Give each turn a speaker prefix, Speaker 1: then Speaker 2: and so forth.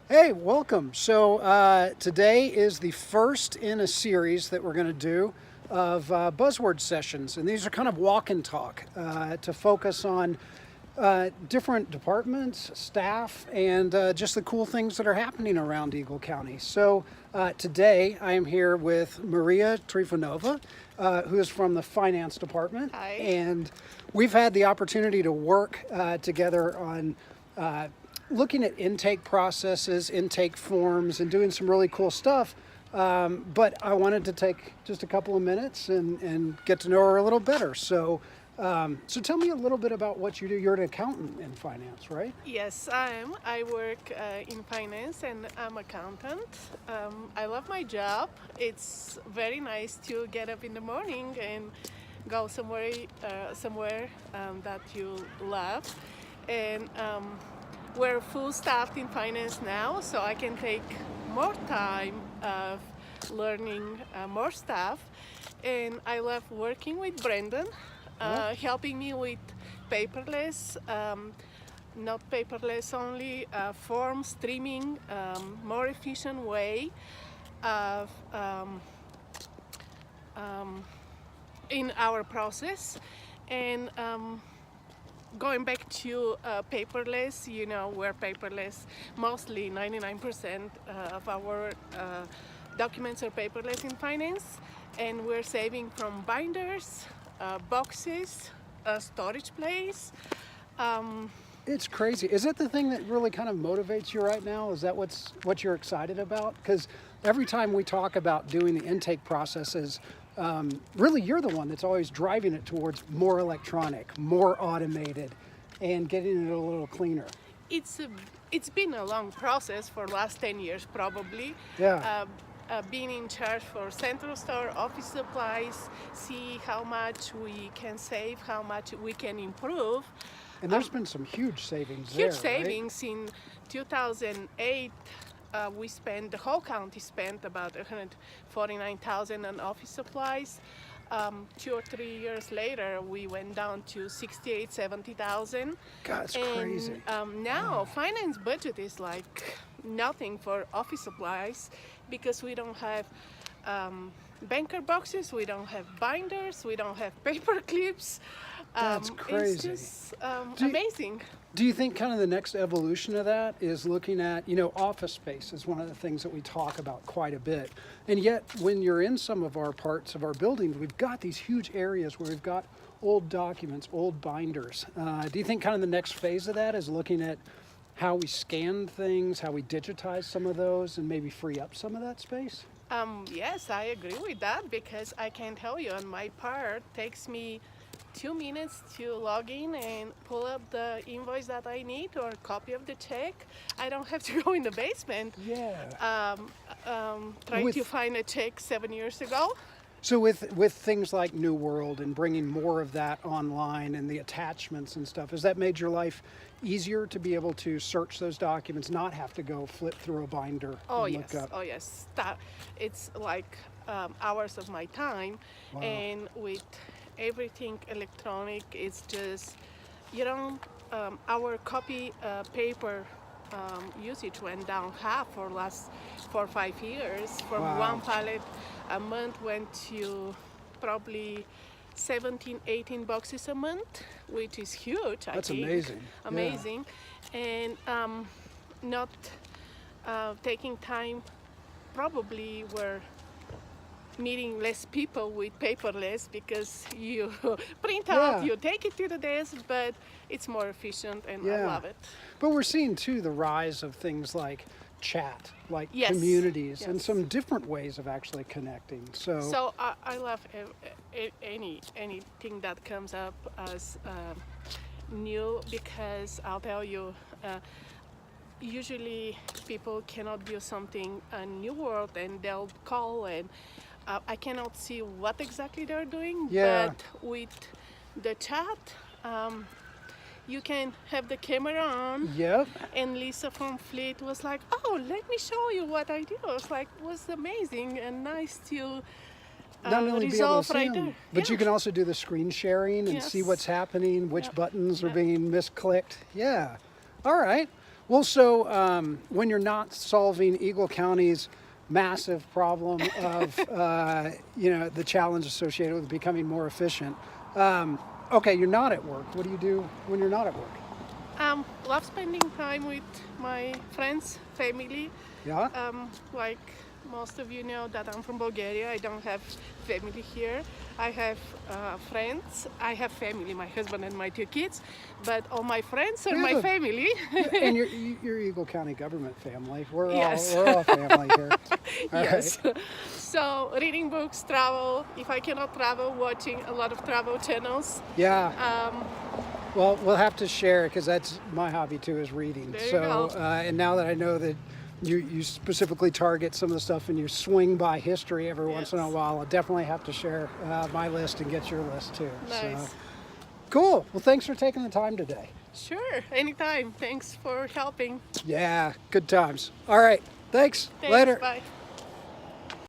Speaker 1: Hey, welcome. So today is the first in a series that we're going to do of Buzzword sessions. And these are kind of walk and talk to focus on different departments, staff, and just the cool things that are happening around Eagle County. So today I am here with Maria Trifonova, who is from the finance department.
Speaker 2: Hi.
Speaker 1: And we've had the opportunity to work together on looking at intake processes, intake forms, and doing some really cool stuff. But I wanted to take just a couple of minutes and get to know her a little better. So tell me a little bit about what you do. You're an accountant in finance, right?
Speaker 2: Yes, I am. I work in finance and I'm accountant. I love my job. It's very nice to get up in the morning and go somewhere that you love. And we're full staffed in finance now, so I can take more time of learning more stuff. And I love working with Brendan, helping me with paperless, not paperless only, form streaming, more efficient way of in our process. And going back to paperless, we're paperless. Mostly 99% of our documents are paperless in finance, and we're saving from binders, boxes, storage place.
Speaker 1: It's crazy. Is it the thing that really kind of motivates you right now? Is that what you're excited about? Because every time we talk about doing the intake processes, really you're the one that's always driving it towards more electronic, more automated, and getting it a little cleaner.
Speaker 2: It's been a long process for last 10 years probably.
Speaker 1: Yeah.
Speaker 2: Being in charge for central store, office supplies, see how much we can save, how much we can improve.
Speaker 1: And there's been some huge savings there,
Speaker 2: Huge
Speaker 1: right?
Speaker 2: savings. In 2008, the whole county spent about 149,000 on office supplies. 2 or 3 years later, we went down to 68, 70,000.
Speaker 1: God, it's
Speaker 2: And
Speaker 1: crazy.
Speaker 2: now finance budget is like nothing for office supplies because we don't have banker boxes, we don't have binders, we don't have paper clips.
Speaker 1: That's crazy.
Speaker 2: It's just
Speaker 1: Do you-
Speaker 2: amazing.
Speaker 1: Do you think kind of the next evolution of that is looking at, office space is one of the things that we talk about quite a bit. And yet when you're in some of our parts of our buildings, we've got these huge areas where we've got old documents, old binders. Do you think kind of the next phase of that is looking at how we scan things, how we digitize some of those and maybe free up some of that space?
Speaker 2: Yes, I agree with that because I can tell you on my part takes me 2 minutes to log in and pull up the invoice that I need or a copy of the check. I don't have to go in the basement.
Speaker 1: Yeah.
Speaker 2: Trying to find a check 7 years ago.
Speaker 1: So with things like New World and bringing more of that online and the attachments and stuff, has that made your life easier to be able to search those documents, not have to go flip through a binder
Speaker 2: Oh
Speaker 1: and
Speaker 2: yes,
Speaker 1: look up?
Speaker 2: oh yes. It's like hours of my time,
Speaker 1: Wow.
Speaker 2: and with everything electronic, it's just you don't. Our copy paper usage went down half for last 4 or 5 years. From
Speaker 1: Wow.
Speaker 2: one pallet a month went to probably 17, 18 boxes a month, which is huge.
Speaker 1: That's
Speaker 2: I think.
Speaker 1: amazing. Yeah.
Speaker 2: Amazing, and not taking time. Probably we're meeting less people with paperless because you print out,
Speaker 1: Yeah.
Speaker 2: you take it to the desk, but it's more efficient and I
Speaker 1: Yeah.
Speaker 2: love it.
Speaker 1: But we're seeing too the rise of things like chat, like
Speaker 2: Yes.
Speaker 1: communities, and
Speaker 2: Yes.
Speaker 1: some different ways of actually connecting.
Speaker 2: So I love anything that comes up as new because I'll tell you, usually people cannot do something a new world and they'll call and I cannot see what exactly they're doing,
Speaker 1: Yeah.
Speaker 2: but with the chat, you can have the camera on.
Speaker 1: Yep.
Speaker 2: And Lisa from Fleet was like, "Oh, let me show you what I do." It was amazing and nice to
Speaker 1: Not only be able to
Speaker 2: resolve
Speaker 1: see
Speaker 2: right
Speaker 1: them,
Speaker 2: there.
Speaker 1: but
Speaker 2: Yeah.
Speaker 1: you can also do the screen sharing and see
Speaker 2: Yes.
Speaker 1: what's happening, which
Speaker 2: Yep.
Speaker 1: buttons are
Speaker 2: Yep.
Speaker 1: being misclicked. Yeah. All right. Well, so when you're not solving Eagle County's massive problem of the challenge associated with becoming more efficient. Okay, you're not at work. What do you do when you're not at work?
Speaker 2: Love spending time with my friends, family.
Speaker 1: Yeah.
Speaker 2: Like most of you know that I'm from Bulgaria. I don't have family here. I have friends. I have family, my husband and my 2 kids. But all my friends are my family.
Speaker 1: And you're Eagle County government family.
Speaker 2: Yes.
Speaker 1: We're all family here. All
Speaker 2: Yes.
Speaker 1: right.
Speaker 2: So reading books, travel. If I cannot travel, watching a lot of travel channels.
Speaker 1: Yeah. Well, we'll have to share because that's my hobby too, is reading.
Speaker 2: There you
Speaker 1: So,
Speaker 2: go.
Speaker 1: and now that I know that you specifically target some of the stuff and you swing by history every once in a
Speaker 2: Yes.
Speaker 1: while, I'll definitely have to share my list and get your list too.
Speaker 2: Nice.
Speaker 1: So, cool. Well, thanks for taking the time today.
Speaker 2: Sure, anytime. Thanks for helping.
Speaker 1: Yeah, good times. All right. Thanks.
Speaker 2: Thanks,
Speaker 1: Later.
Speaker 2: bye.